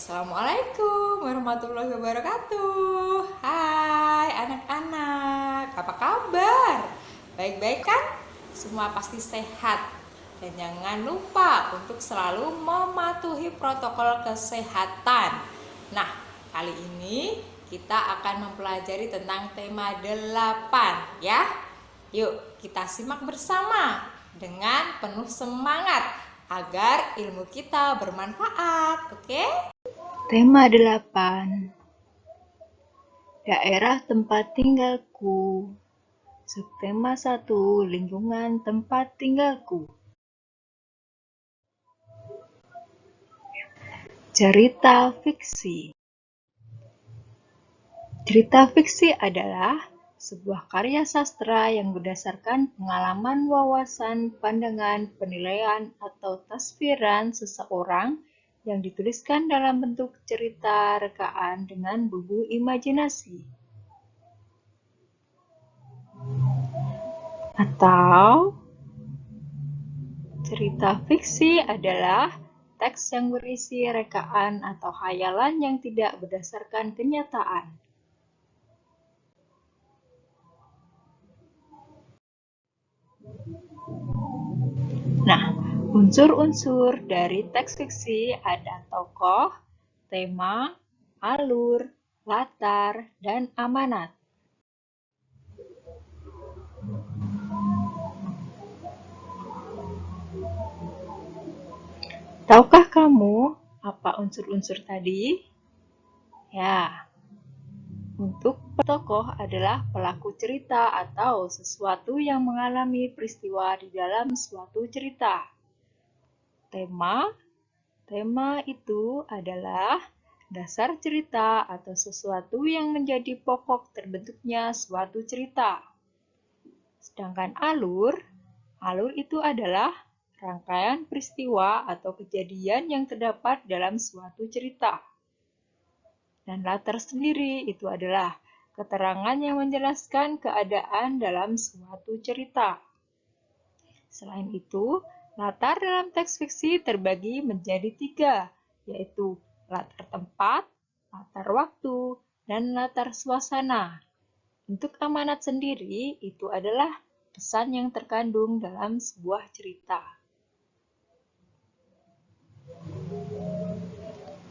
Assalamualaikum warahmatullahi wabarakatuh. Hai anak-anak, apa kabar? Baik-baik kan? Semua pasti sehat. Dan jangan lupa untuk selalu mematuhi protokol kesehatan. Nah, kali ini kita akan mempelajari tentang tema 8 ya. Yuk kita simak bersama dengan penuh semangat agar ilmu kita bermanfaat, oke? Tema 8. Daerah tempat tinggalku. Subtema 1. Lingkungan tempat tinggalku. Cerita fiksi. Cerita fiksi adalah sebuah karya sastra yang berdasarkan pengalaman, wawasan, pandangan, penilaian, atau tasviran seseorang yang dituliskan dalam bentuk cerita rekaan dengan bubu imajinasi. Atau cerita fiksi adalah teks yang berisi rekaan atau khayalan yang tidak berdasarkan kenyataan. Nah, unsur-unsur dari teks fiksi ada tokoh, tema, alur, latar, dan amanat. Tahukah kamu apa unsur-unsur tadi? Ya, untuk tokoh adalah pelaku cerita atau sesuatu yang mengalami peristiwa di dalam suatu cerita. Tema itu adalah dasar cerita atau sesuatu yang menjadi pokok terbentuknya suatu cerita. Sedangkan alur itu adalah rangkaian peristiwa atau kejadian yang terdapat dalam suatu cerita. Dan latar sendiri itu adalah keterangan yang menjelaskan keadaan dalam suatu cerita. Selain itu, latar dalam teks fiksi terbagi menjadi 3, yaitu latar tempat, latar waktu, dan latar suasana. Untuk amanat sendiri, itu adalah pesan yang terkandung dalam sebuah cerita.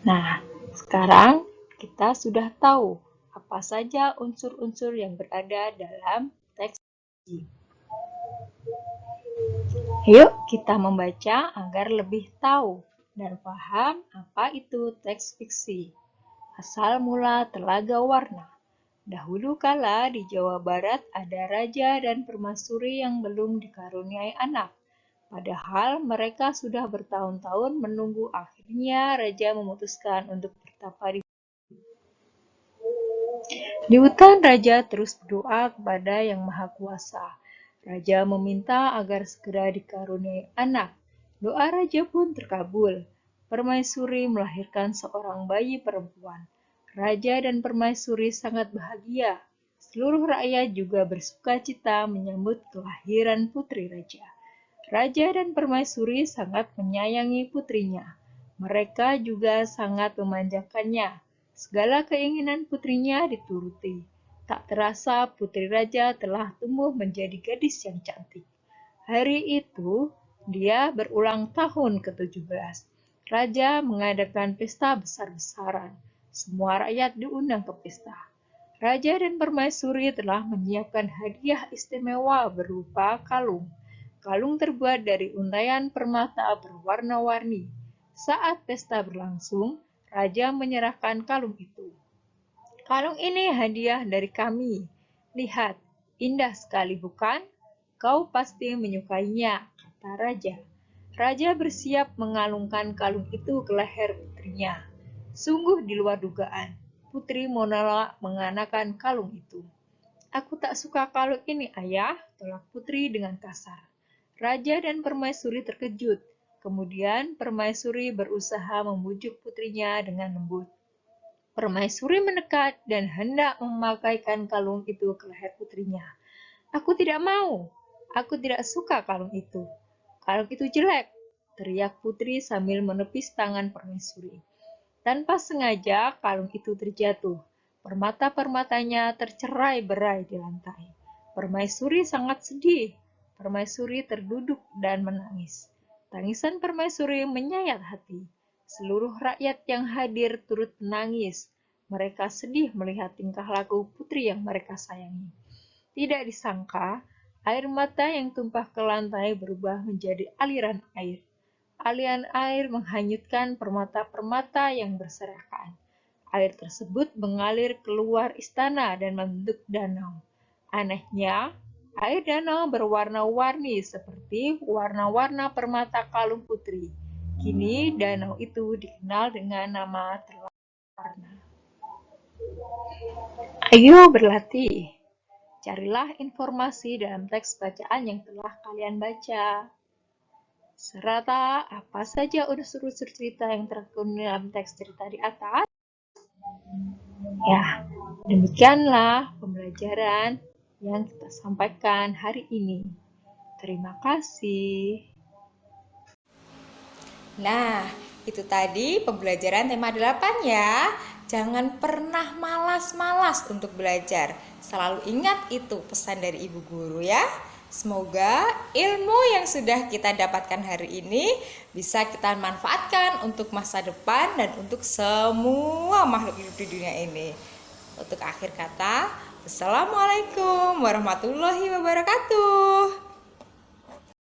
Nah, sekarang kita sudah tahu apa saja unsur-unsur yang berada dalam teks fiksi. Yuk kita membaca agar lebih tahu dan paham apa itu teks fiksi. Asal mula Telaga Warna. Dahulu kala di Jawa Barat ada raja dan permaisuri yang belum dikaruniai anak. Padahal mereka sudah bertahun-tahun menunggu, akhirnya raja memutuskan untuk bertapa di hutan. Raja terus berdoa kepada Yang Maha Kuasa. Raja meminta agar segera dikaruniai anak. Doa raja pun terkabul. Permaisuri melahirkan seorang bayi perempuan. Raja dan permaisuri sangat bahagia. Seluruh rakyat juga bersuka cita menyambut kelahiran putri raja. Raja dan permaisuri sangat menyayangi putrinya. Mereka juga sangat memanjakannya. Segala keinginan putrinya dituruti. Tak terasa putri raja telah tumbuh menjadi gadis yang cantik. Hari itu, dia berulang tahun ke-17. Raja mengadakan pesta besar-besaran. Semua rakyat diundang ke pesta. Raja dan permaisuri telah menyiapkan hadiah istimewa berupa kalung. Kalung terbuat dari untaian permata berwarna-warni. Saat pesta berlangsung, raja menyerahkan kalung itu. Kalung ini hadiah dari kami. Lihat, indah sekali bukan? Kau pasti menyukainya, kata raja. Raja bersiap mengalungkan kalung itu ke leher putrinya. Sungguh di luar dugaan, putri menolak mengenakan kalung itu. Aku tak suka kalung ini, ayah, tolak putri dengan kasar. Raja dan permaisuri terkejut. Kemudian permaisuri berusaha membujuk putrinya dengan lembut. Permaisuri mendekat dan hendak memakaikan kalung itu ke leher putrinya. Aku tidak mau. Aku tidak suka kalung itu. Kalung itu jelek, teriak putri sambil menepis tangan permaisuri. Tanpa sengaja, kalung itu terjatuh. Permata-permatanya tercerai-berai di lantai. Permaisuri sangat sedih. Permaisuri terduduk dan menangis. Tangisan Permaisuri menyayat hati. Seluruh rakyat yang hadir turut menangis. Mereka sedih melihat tingkah laku putri yang mereka sayangi. Tidak disangka, air mata yang tumpah ke lantai berubah menjadi aliran air. Aliran air menghanyutkan permata-permata yang berserakan. Air tersebut mengalir keluar istana dan membentuk danau. Anehnya, air danau berwarna-warni seperti warna-warna permata kalung putri. Kini danau itu dikenal dengan nama Terwarna. Ayo berlatih. Carilah informasi dalam teks bacaan yang telah kalian baca. Serta apa saja unsur-unsur cerita yang terkandung dalam teks cerita di atas. Ya, demikianlah pembelajaran yang kita sampaikan hari ini. Terima kasih. Nah, itu tadi pembelajaran tema 8 ya. Jangan pernah malas-malas untuk belajar. Selalu ingat itu pesan dari ibu guru ya. Semoga ilmu yang sudah kita dapatkan hari ini bisa kita manfaatkan untuk masa depan dan untuk semua makhluk hidup di dunia ini. Untuk akhir kata, Assalamualaikum warahmatullahi wabarakatuh.